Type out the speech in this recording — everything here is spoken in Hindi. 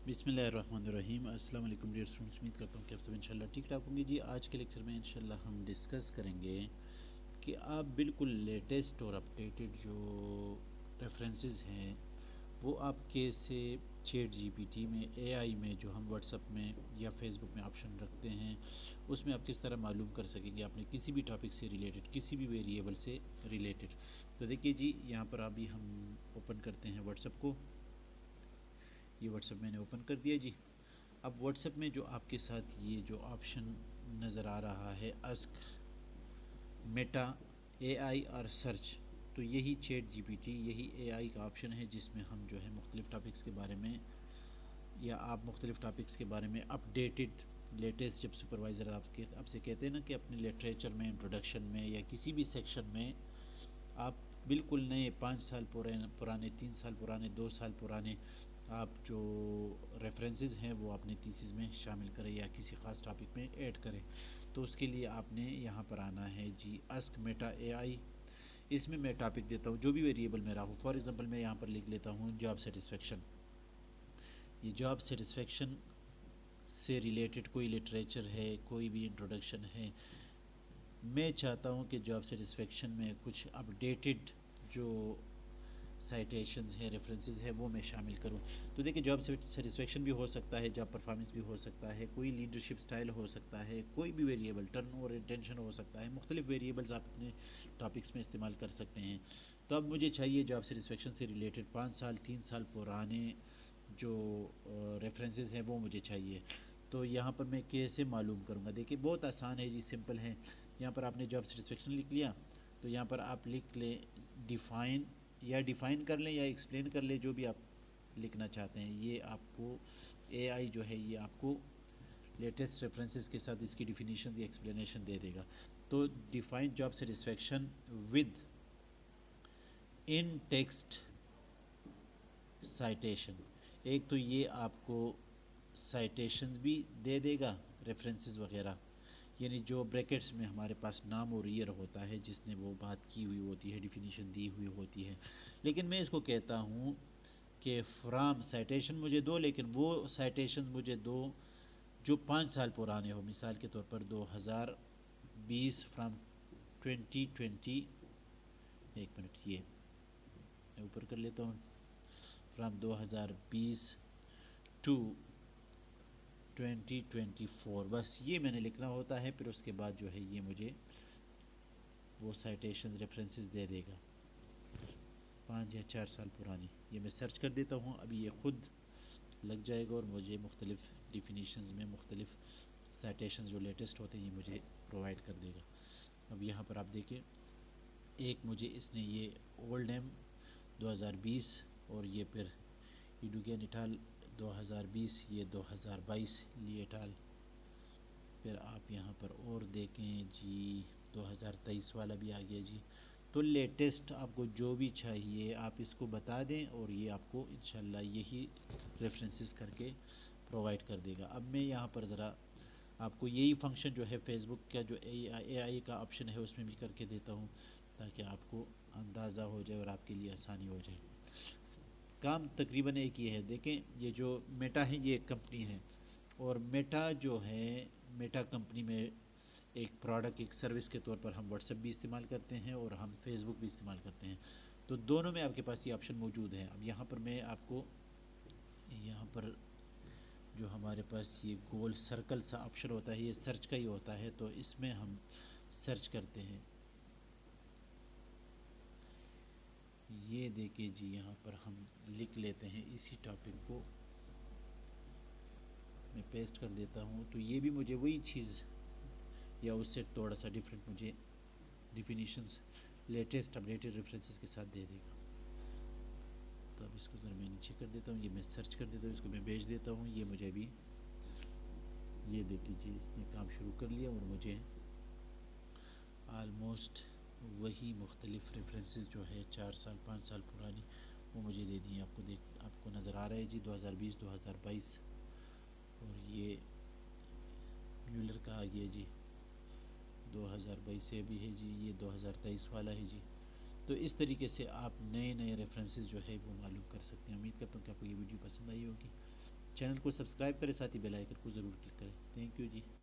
बिस्मिल्लाहिर्रहमानिर्रहीम। अस्सलाम वालेकुम डियर स्टूडेंट्स, उम्मीद करता हूँ कि आप सब इंशाल्लाह ठीक ठाक होंगे जी। आज के लेक्चर में इंशाल्लाह हम डिस्कस करेंगे कि आप बिल्कुल लेटेस्ट और अपडेटेड जो रेफरेंसेस हैं वो आप कैसे चैट जीपीटी में, एआई में, जो हम व्हाट्सएप में या फेसबुक में ऑप्शन रखते हैं उसमें आप किस तरह मालूम कर सकेंगे आपने किसी भी टॉपिक से रिलेटेड, किसी भी वेरिएबल से रिलेटेड। तो देखिए जी, यहाँ पर अभी हम ओपन करते हैं व्हाट्सएप को। ये व्हाट्सएप मैंने ओपन कर दिया जी। अब व्हाट्सएप में जो आपके साथ ये जो ऑप्शन नज़र आ रहा है, आस्क मेटा, एआई और सर्च, तो यही चैट जीपीटी, यही एआई का ऑप्शन है जिसमें हम जो है मुख्तलिफ़ टॉपिक्स के बारे में, या आप मुख्तलिफ़ टॉपिक्स के बारे में अपडेटेड लेटेस्ट, जब सुपरवाइज़र आपसे कहते हैं ना कि अपने लिटरेचर में, इंट्रोडक्शन में या किसी भी सेक्शन में आप बिल्कुल नए 5 साल पुराने 3 साल पुराने 2 साल पुराने आप जो रेफरेंसेस हैं वो अपनी थीसिस में शामिल करें या किसी ख़ास टॉपिक में ऐड करें। तो उसके लिए आपने यहाँ पर आना है जी, आस्क मेटा एआई। इसमें मैं टॉपिक देता हूँ जो भी वेरिएबल मेरा हो। फॉर एग्ज़ाम्पल मैं यहाँ पर लिख लेता हूँ जॉब सेटिस्फेक्शन। ये जॉब सेटिस्फेक्शन से रिलेटेड कोई लिटरेचर है, कोई भी इंट्रोडक्शन है, मैं चाहता हूँ कि जॉब सेटिस्फेक्शन में कुछ अपडेटेड जो साइटेशंस है, रेफरेंसेस है, वो मैं शामिल करूँ। तो देखिए, जॉब सेटिस्फेक्शन भी हो सकता है, जॉब परफॉर्मेंस भी हो सकता है, कोई लीडरशिप स्टाइल हो सकता है, कोई भी वेरिएबल, टर्न और इंटेंशन हो सकता है, मुख्तलिफ वेरिएबल्स आप अपने टॉपिक्स में इस्तेमाल कर सकते हैं। तो अब मुझे चाहिए जॉब सेटिस्फेक्शन से रिलेटेड 5 साल 3 साल पुराने जो रेफरेंसेस हैं वो मुझे चाहिए। तो यहाँ पर मैं कैसे मालूम करूँगा? देखिए, बहुत आसान है जी, सिंपल है। यहाँ पर आपने जॉब सेटिस्फेक्शन लिख लिया, तो यहाँ पर आप लिख लें डिफ़ाइन, या डिफ़ाइन कर लें या एक्सप्लेन कर लें, जो भी आप लिखना चाहते हैं। ये आपको एआई जो है ये आपको लेटेस्ट रेफरेंसेस के साथ इसकी डिफिनीशन या एक्सप्लेनेशन दे देगा। तो define job satisfaction with in text citation, एक तो ये आपको साइटेशन भी दे देगा, रेफरेंसेस वगैरह, यानी जो ब्रैकेट्स में हमारे पास नाम और ईयर होता है जिसने वो बात की हुई होती है, डिफिनीशन दी हुई होती है। लेकिन मैं इसको कहता हूँ कि फ्राम साइटेशन मुझे दो, लेकिन वो साइटेशन मुझे दो जो 5 साल पुराने हो। मिसाल के तौर पर 2020 फ्राम 2020, एक मिनट, ये मैं ऊपर कर लेता हूँ, फ्राम 2020 टू 2024, बस ये मैंने लिखना होता है। फिर उसके बाद जो है ये मुझे वो साइटेशन रेफरेंसेस दे देगा 5 या 4 साल पुरानी। ये मैं सर्च कर देता हूँ, अभी ये ख़ुद लग जाएगा और मुझे मुख्तलिफ़ डिफिनीशंस में मुख्तलिफ़ साइटेशन जो लेटेस्ट होते हैं ये मुझे प्रोवाइड कर देगा। अब यहाँ पर आप देखें, एक मुझे इसने ये ओल्ड एम 2020 और ये फिर इडुगेन इटाल 2020, ये 2022 लिएटाल। फिर आप यहाँ पर और देखें जी, 2023 वाला भी आ गया जी। तो लेटेस्ट आपको जो भी चाहिए आप इसको बता दें और ये आपको इंशाल्लाह यही रेफरेंसेस करके प्रोवाइड कर देगा। अब मैं यहाँ पर ज़रा आपको यही फंक्शन जो है फेसबुक का जो एआई का ऑप्शन है उसमें भी करके देता हूँ, ताकि आपको अंदाज़ा हो जाए और आपके लिए आसानी हो जाए। काम तकरीबन एक ही है। देखें, ये जो मेटा है ये एक कंपनी है, और मेटा जो है, मेटा कंपनी में एक प्रोडक्ट, एक सर्विस के तौर पर हम व्हाट्सएप भी इस्तेमाल करते हैं और हम फेसबुक भी इस्तेमाल करते हैं। तो दोनों में आपके पास ये ऑप्शन मौजूद है। अब यहाँ पर मैं आपको, यहाँ पर जो हमारे पास ये गोल सर्कल सा ऑप्शन होता है ये सर्च का ही होता है, तो इसमें हम सर्च करते हैं। ये देखिए जी, यहाँ पर हम लिख लेते हैं इसी टॉपिक को, मैं पेस्ट कर देता हूँ, तो ये भी मुझे वही चीज़ या उससे थोड़ा सा डिफरेंट मुझे डिफिनीशंस लेटेस्ट अपडेटेड रेफरेंसेस के साथ दे देगा। तो अब इसको ज़रा मैं नीचे कर देता हूँ, ये मैं सर्च कर देता हूँ, इसको मैं भेज देता हूँ। ये मुझे अभी, ये देख लीजिए, इसने काम शुरू कर लिया और मुझे आलमोस्ट वही मुख्तलिफ़ रेफरेंसेस जो है 4 साल 5 साल पुरानी वो मुझे दे दी। आपको नज़र आ रहा है जी 2020 2022, और ये म्यूलर का आ गया जी 2022 से भी है जी, ये 2023 वाला है जी। तो इस तरीके से आप नए नए रेफरेंसेस जो है वो मालूम कर सकते हैं। उम्मीद करता हूँ कि आपको ये वीडियो पसंद आई होगी। चैनल को सब्सक्राइब करें, साथ ही बेल आइकन को ज़रूर क्लिक करें। Thank you ji.